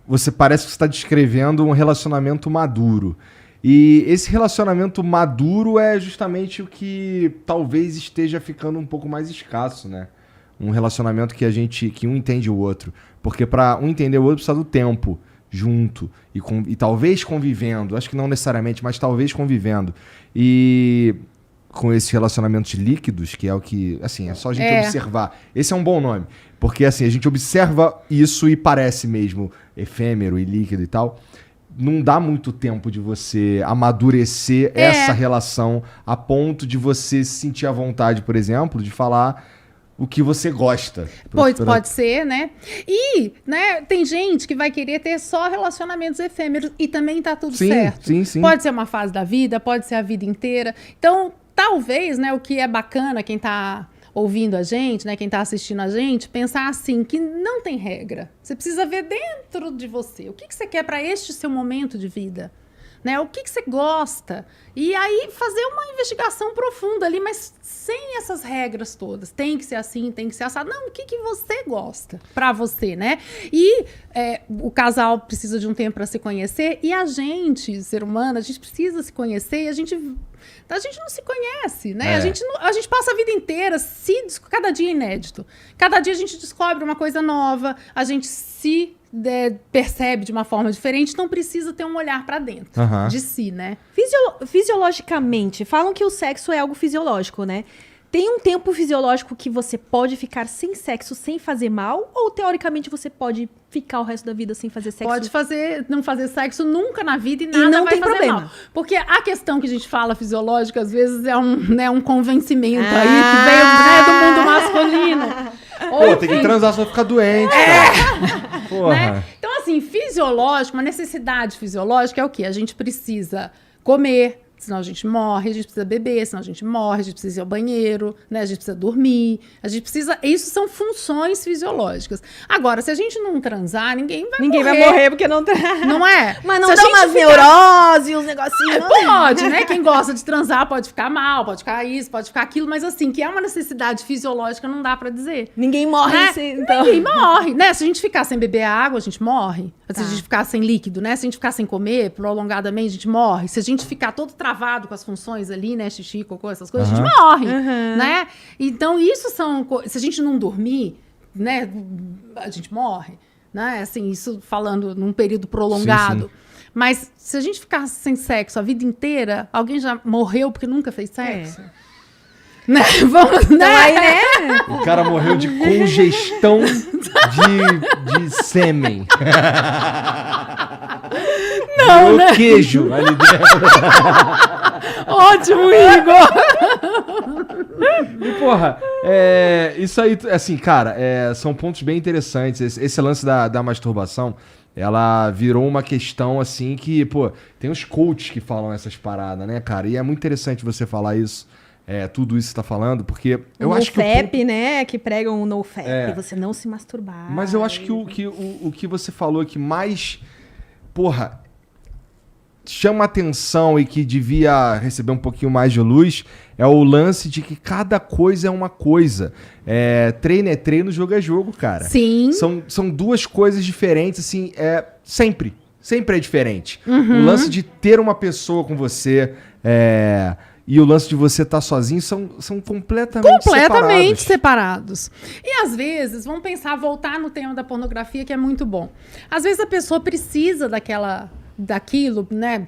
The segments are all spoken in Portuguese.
você parece que você está descrevendo um relacionamento maduro. E esse relacionamento maduro é justamente o que talvez esteja ficando um pouco mais escasso, né? Um relacionamento que um entende o outro. Porque para um entender o outro precisa do tempo junto e talvez convivendo. Acho que não necessariamente, mas talvez convivendo. E com esses relacionamentos líquidos, que é o que... Assim, é só a gente observar. Esse é um bom nome. Porque assim, a gente observa isso e parece mesmo efêmero e líquido e tal. Não dá muito tempo de você amadurecer essa relação a ponto de você se sentir à vontade, por exemplo, de falar o que você gosta. Pode ser, né? E, né, tem gente que vai querer ter só relacionamentos efêmeros e também tá tudo certo. Sim. Pode ser uma fase da vida, pode ser a vida inteira. Então, talvez, né, o que é bacana, quem tá ouvindo a gente, né, quem tá assistindo a gente, pensar assim, que não tem regra. Você precisa ver dentro de você. O que você quer para este seu momento de vida? Né? O que você gosta? E aí fazer uma investigação profunda ali, mas sem essas regras todas. Tem que ser assim, tem que ser assado. Não, o que você gosta pra você, né? E o casal precisa de um tempo para se conhecer e a gente, ser humano, a gente precisa se conhecer e a gente não se conhece, né? A gente passa a vida inteira, cada dia é inédito. Cada dia a gente descobre uma coisa nova, a gente se percebe de uma forma diferente, então precisa ter um olhar pra dentro de si, né? Fisiologicamente, falam que o sexo é algo fisiológico, né? Tem um tempo fisiológico que você pode ficar sem sexo, sem fazer mal? Ou, teoricamente, você pode ficar o resto da vida sem fazer sexo? Pode não fazer sexo nunca na vida e nada não vai tem fazer problema. mal. Porque a questão que a gente fala fisiológica, às vezes, é um convencimento aí que veio, né, do mundo masculino. Pô, tem que transar só ficar doente, cara. Porra. Né? Então, assim, fisiológico, uma necessidade fisiológica é o quê? A gente precisa comer, senão a gente morre, a gente precisa beber, senão a gente morre, a gente precisa ir ao banheiro, né? A gente precisa dormir, a gente precisa... Isso são funções fisiológicas. Agora, se a gente não transar, ninguém vai morrer porque não Não é? Mas não dá umas neuroses, uns negocinhos. Pode, né? Quem gosta de transar pode ficar mal, pode ficar isso, pode ficar aquilo, mas assim, que é uma necessidade fisiológica, não dá pra dizer. Ninguém morre, né? Então. Ninguém morre, né? Se a gente ficar sem beber água, a gente morre. Se a gente ficar sem líquido, né? Se a gente ficar sem comer prolongadamente, a gente morre. Se a gente ficar todo travado com as funções ali, né? Xixi, cocô, essas coisas, a gente morre, né? Então, isso são... Se a gente não dormir, né? A gente morre, né? Assim, isso falando num período prolongado. Sim. Mas se a gente ficar sem sexo a vida inteira, alguém já morreu porque nunca fez sexo? Né? Vamos, né? Aí, né? O cara morreu de congestão de sêmen. Não, né? Queijo ali dentro. Ótimo, Igor! E, porra, isso aí, assim, cara, são pontos bem interessantes. Esse lance da masturbação, ela virou uma questão, assim, que, pô, tem os coaches que falam essas paradas, né, cara? E é muito interessante você falar isso. Tudo isso que você tá falando, porque eu acho que... NoFap, né? Que pregam o NoFap, você não se masturbar. Mas eu acho que o que você falou que mais, porra, chama atenção e que devia receber um pouquinho mais de luz é o lance de que cada coisa é uma coisa. Treino é treino, jogo é jogo, cara. Sim. São duas coisas diferentes, assim, sempre. Sempre é diferente. O lance de ter uma pessoa com você... E o lance de você estar sozinho são completamente separados. E às vezes, vamos voltar no tema da pornografia, que é muito bom. Às vezes a pessoa precisa daquilo, né?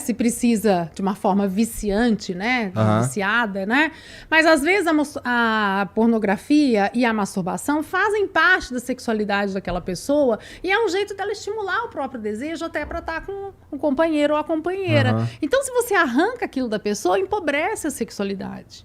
Se precisa de uma forma viciante, né? Viciada, né? Mas às vezes a pornografia e a masturbação fazem parte da sexualidade daquela pessoa e é um jeito dela estimular o próprio desejo até para estar com o companheiro ou a companheira. Então, se você arranca aquilo da pessoa, empobrece a sexualidade.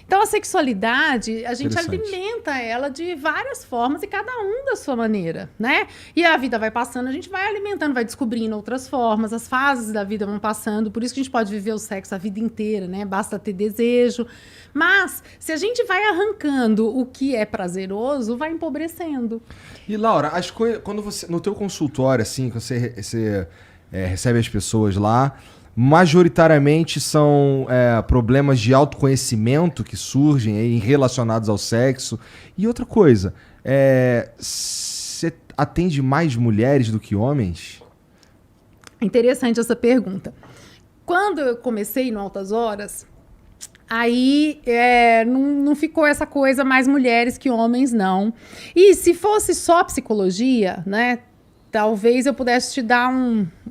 Então, a sexualidade, a gente alimenta ela de várias formas e cada um da sua maneira, né? E a vida vai passando, a gente vai alimentando, vai descobrindo outras formas, as fases da vida vão passando, por isso que a gente pode viver o sexo a vida inteira, né? Basta ter desejo. Mas, se a gente vai arrancando o que é prazeroso, vai empobrecendo. E, Laura, as coisas, quando você, no teu consultório, assim, que você recebe as pessoas lá, majoritariamente são problemas de autoconhecimento que surgem aí relacionados ao sexo. E outra coisa, você atende mais mulheres do que homens? Interessante essa pergunta. Quando eu comecei no Altas Horas, aí não ficou essa coisa mais mulheres que homens, não. E se fosse só psicologia, né? Talvez eu pudesse te dar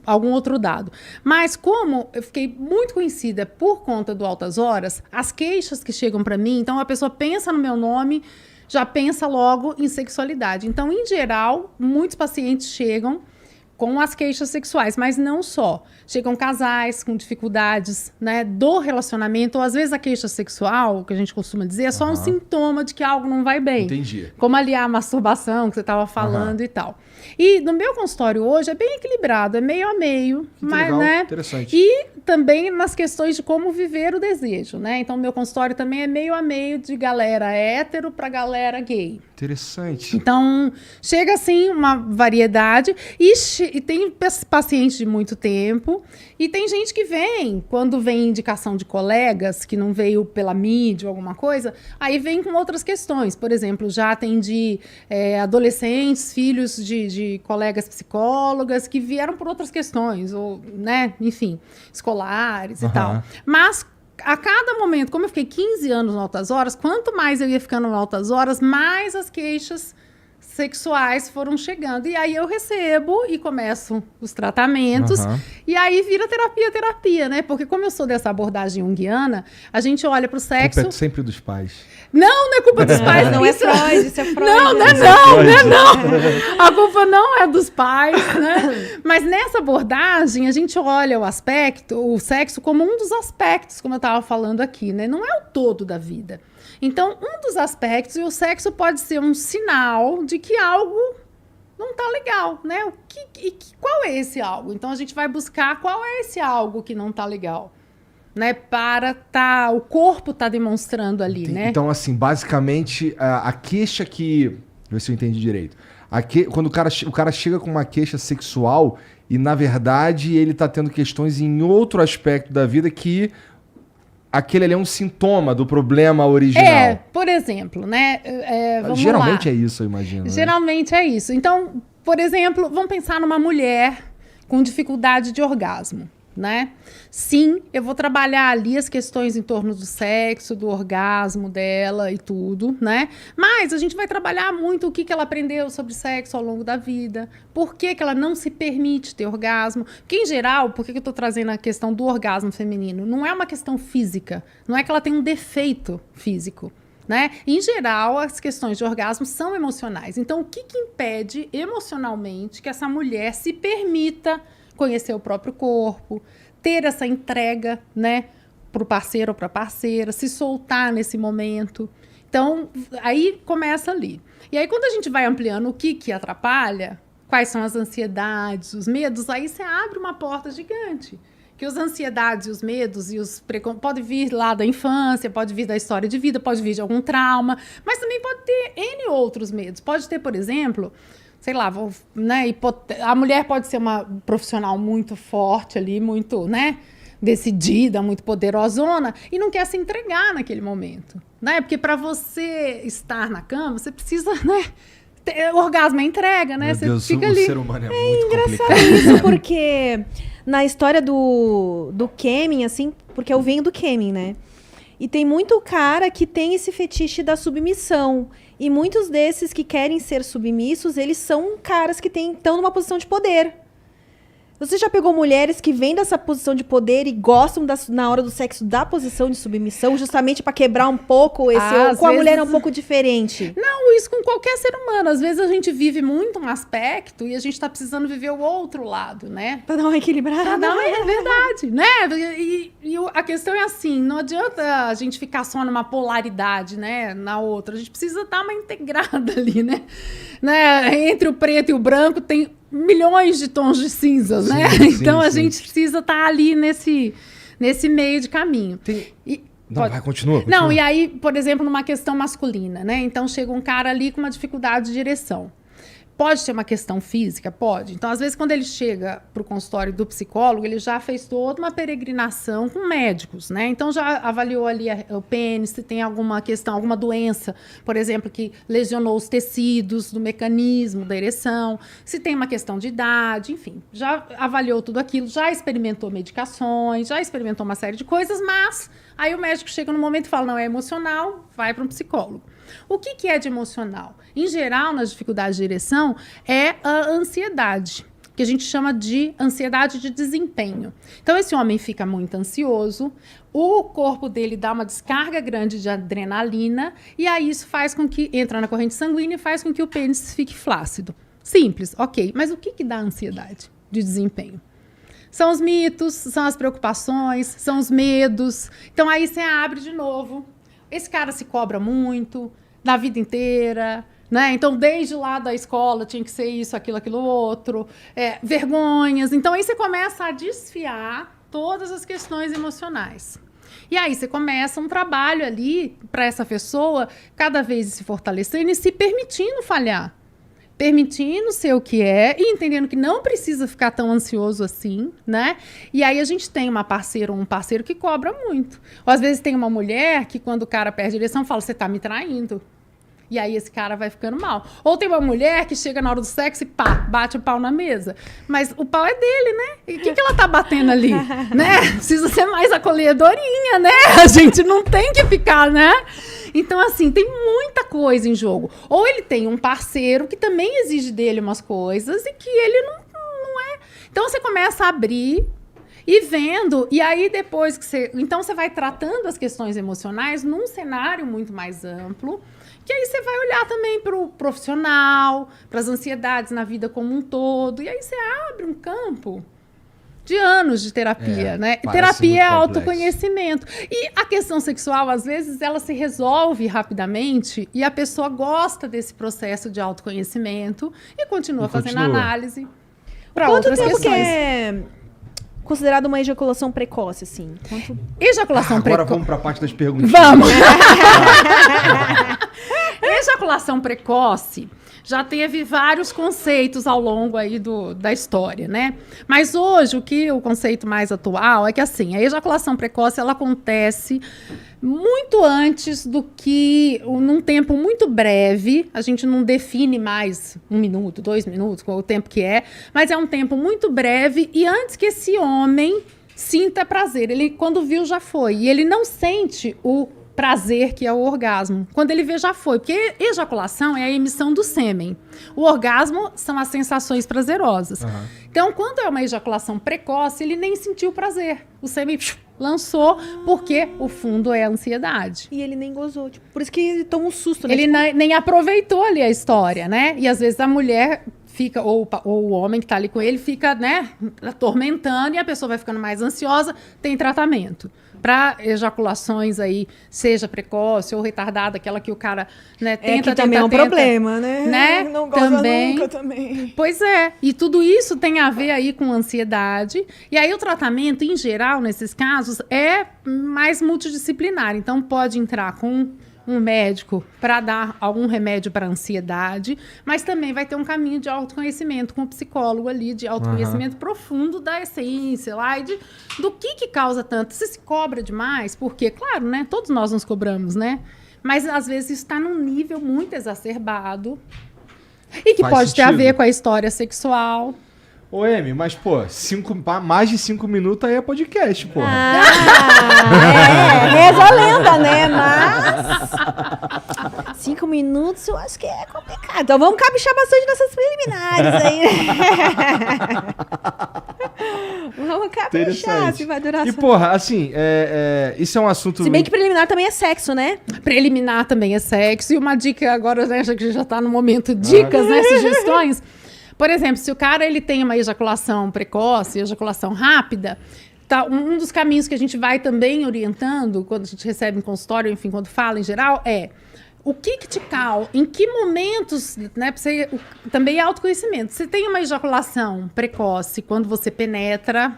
algum outro dado. Mas como eu fiquei muito conhecida por conta do Altas Horas, as queixas que chegam para mim, então a pessoa pensa no meu nome, já pensa logo em sexualidade. Então, em geral, muitos pacientes chegam com as queixas sexuais, mas não só. Chegam casais com dificuldades, né, do relacionamento, ou às vezes a queixa sexual, que a gente costuma dizer, é só um sintoma de que algo não vai bem. Entendi. Como ali a masturbação, que você estava falando e tal. E no meu consultório hoje é bem equilibrado, é meio a meio. Que mas, legal, né, interessante. E também nas questões de como viver o desejo, né? Então, meu consultório também é meio a meio de galera hétero para galera gay. Interessante. Então, chega assim uma variedade e tem pacientes de muito tempo e tem gente que vem, quando vem indicação de colegas, que não veio pela mídia ou alguma coisa, aí vem com outras questões. Por exemplo, já atendi adolescentes, filhos de colegas psicólogas que vieram por outras questões, ou, né, enfim, escolares e tal. Mas a cada momento, como eu fiquei 15 anos no Altas Horas, quanto mais eu ia ficando no Altas Horas, mais as queixas sexuais foram chegando. E aí eu recebo e começo os tratamentos. E aí vira terapia, né? Porque como eu sou dessa abordagem junguiana, a gente olha para o sexo... A culpa é sempre dos pais. Não é culpa dos pais. Não é Freud, isso é Freud. Não. A culpa não é dos pais, né? Mas nessa abordagem, a gente olha o sexo como um dos aspectos, como eu estava falando aqui, né? Não é o todo da vida. Então, um dos aspectos, e o sexo pode ser um sinal de que algo não está legal, né? Qual é esse algo? Então, a gente vai buscar qual é esse algo que não está legal, né? O corpo tá demonstrando ali, né? Então, assim, basicamente, a queixa que... Deixa eu ver se eu entendi direito. Quando o cara chega com uma queixa sexual e, na verdade, ele tá tendo questões em outro aspecto da vida que... Aquele ali é um sintoma do problema original. Por exemplo, né? Geralmente é isso, eu imagino. Geralmente é isso. Então, por exemplo, vamos pensar numa mulher com dificuldade de orgasmo, né? Sim, eu vou trabalhar ali as questões em torno do sexo, do orgasmo dela e tudo, né? Mas a gente vai trabalhar muito o que ela aprendeu sobre sexo ao longo da vida, por que ela não se permite ter orgasmo. Porque, em geral, por que eu estou trazendo a questão do orgasmo feminino? Não é uma questão física, não é que ela tem um defeito físico, né? Em geral, as questões de orgasmo são emocionais. Então, o que impede emocionalmente que essa mulher se permita conhecer o próprio corpo, ter essa entrega, né, para o parceiro ou para a parceira, se soltar nesse momento. Então, aí começa ali. E aí, quando a gente vai ampliando o que atrapalha, quais são as ansiedades, os medos, aí você abre uma porta gigante. Que as ansiedades e os medos e os pode vir lá da infância, pode vir da história de vida, pode vir de algum trauma, mas também pode ter N outros medos. Pode ter, por exemplo... sei lá, né, a mulher pode ser uma profissional muito forte ali, muito, né, decidida, muito poderosona, e não quer se entregar naquele momento, né? Porque para você estar na cama, você precisa, né, orgasmo é entrega, né? Meu Você Deus, fica o ali. ser humano é muito Engraçado complicado. isso, porque na história do Kemin, assim, porque eu venho do Kemin, né? E tem muito cara que tem esse fetiche da submissão. E muitos desses que querem ser submissos, eles são caras que estão numa posição de poder. Você já pegou mulheres que vêm dessa posição de poder e gostam na hora do sexo da posição de submissão, justamente para quebrar um pouco esse... ou com a mulher é um pouco diferente? Não, isso com qualquer ser humano. Às vezes a gente vive muito um aspecto e a gente tá precisando viver o outro lado, né? Pra dar uma equilibrada. É verdade, né? E a questão é assim, não adianta a gente ficar só numa polaridade, né? Na outra. A gente precisa dar uma integrada ali, né? Entre o preto e o branco tem milhões de tons de cinzas, né? Então a gente precisa estar ali nesse meio de caminho. Continua. Não, e aí, por exemplo, numa questão masculina, né? Então chega um cara ali com uma dificuldade de direção. Pode ser uma questão física? Pode. Então, às vezes, quando ele chega para o consultório do psicólogo, ele já fez toda uma peregrinação com médicos, né? Então, já avaliou ali o pênis, se tem alguma questão, alguma doença, por exemplo, que lesionou os tecidos do mecanismo da ereção, se tem uma questão de idade, enfim. Já avaliou tudo aquilo, já experimentou medicações, já experimentou uma série de coisas, mas aí o médico chega no momento e fala, não, é emocional, vai para um psicólogo. O que é de emocional? Em geral, nas dificuldades de ereção, é a ansiedade, que a gente chama de ansiedade de desempenho. Então, esse homem fica muito ansioso, o corpo dele dá uma descarga grande de adrenalina, e aí isso faz com que, entra na corrente sanguínea e faz com que o pênis fique flácido. Simples, ok. Mas o que dá ansiedade de desempenho? São os mitos, são as preocupações, são os medos. Então, aí você abre de novo. Esse cara se cobra muito, na vida inteira, né? Então, desde lá da escola, tinha que ser isso, aquilo outro. Vergonhas. Então, aí você começa a desfiar todas as questões emocionais. E aí você começa um trabalho ali para essa pessoa cada vez se fortalecendo e se permitindo falhar. Permitindo ser o que é e entendendo que não precisa ficar tão ansioso assim, né? E aí a gente tem um parceiro que cobra muito. Ou às vezes tem uma mulher que quando o cara perde a ereção fala, você tá me traindo. E aí esse cara vai ficando mal. Ou tem uma mulher que chega na hora do sexo e pá, bate o pau na mesa. Mas o pau é dele, né? E o que ela tá batendo ali? Né? Precisa ser mais acolhedorinha, né? A gente não tem que ficar, né? Então, assim, tem muita coisa em jogo. Ou ele tem um parceiro que também exige dele umas coisas e que ele não é. Então, você começa a abrir e vendo, e aí depois que você... Então, você vai tratando as questões emocionais num cenário muito mais amplo, que aí você vai olhar também para o profissional, para as ansiedades na vida como um todo, e aí você abre um campo de anos de terapia, né? E terapia é autoconhecimento. E a questão sexual, às vezes, ela se resolve rapidamente e a pessoa gosta desse processo de autoconhecimento e continua fazendo análise para outras questões. Quanto tempo que é considerado uma ejaculação precoce, assim? Ejaculação precoce... Agora vamos para a parte das perguntas. Vamos! Ejaculação precoce já teve vários conceitos ao longo aí da história, né? Mas hoje, o conceito mais atual é que, assim, a ejaculação precoce, ela acontece muito antes do que, num tempo muito breve, a gente não define mais 1 minuto, 2 minutos, qual o tempo que é, mas é um tempo muito breve e antes que esse homem sinta prazer. Ele, quando viu, já foi. E ele não sente o prazer, que é o orgasmo. Quando ele vê, já foi. Porque ejaculação é a emissão do sêmen. O orgasmo são as sensações prazerosas. Uhum. Então, quando é uma ejaculação precoce, ele nem sentiu prazer. O sêmen lançou, porque o fundo é a ansiedade. E ele nem gozou. Tipo, por isso que ele toma um susto, né? Ele nem aproveitou ali a história, né? E às vezes a mulher fica, ou o homem que está ali com ele, fica, né, atormentando e a pessoa vai ficando mais ansiosa. Tem tratamento para ejaculações aí, seja precoce ou retardada, aquela que o cara, né, tenta, que também é um problema, né? Não goza nunca também. Pois é, e tudo isso tem a ver aí com ansiedade, e aí o tratamento, em geral, nesses casos, é mais multidisciplinar, então pode entrar com um médico para dar algum remédio para ansiedade, mas também vai ter um caminho de autoconhecimento com o psicólogo ali, de autoconhecimento profundo da essência lá, e do que causa tanto. Se cobra demais, porque, claro, né, todos nós nos cobramos, né? Mas às vezes isso está num nível muito exacerbado e que pode ter a ver com a história sexual. Ô, Emi, mas, pô, mais de 5 minutos aí é podcast, pô. Reza a lenda, né? Mas 5 minutos eu acho que é complicado. Então vamos caprichar bastante nessas preliminares aí, né? Vamos caprichar, se vai durar... E, porra, assim, isso é um assunto... Se bem que preliminar também é sexo, né? Preliminar também é sexo. E uma dica agora, né, já que já tá no momento dicas, né, sugestões... Por exemplo, se o cara ele tem uma ejaculação precoce, ejaculação rápida, tá, um dos caminhos que a gente vai também orientando, quando a gente recebe em consultório, enfim, quando fala em geral, é o que te causa, em que momentos, né, também é autoconhecimento. Você tem uma ejaculação precoce quando você penetra,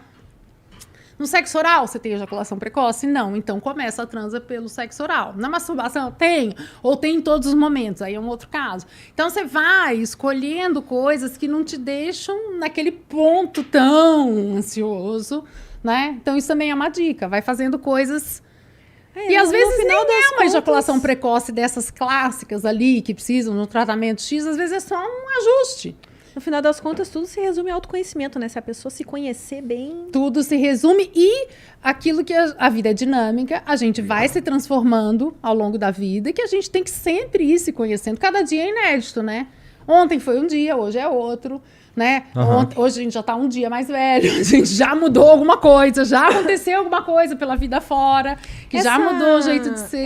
No sexo oral, você tem ejaculação precoce? Não. Então, começa a transa pelo sexo oral. Na masturbação, tem. Ou tem em todos os momentos. Aí é um outro caso. Então, você vai escolhendo coisas que não te deixam naquele ponto tão ansioso, né? Então, isso também é uma dica. Vai fazendo coisas... E às vezes nem é uma ejaculação precoce dessas clássicas ali, que precisam no tratamento X, às vezes é só um ajuste. No final das contas, tudo se resume ao autoconhecimento, né? Se a pessoa se conhecer bem... Tudo se resume e aquilo que a vida é dinâmica, a gente vai se transformando ao longo da vida e que a gente tem que sempre ir se conhecendo. Cada dia é inédito, né? Ontem foi um dia, hoje é outro, né? Hoje a gente já tá um dia mais velho, a gente já mudou alguma coisa, já aconteceu alguma coisa pela vida fora, que já mudou o jeito de ser.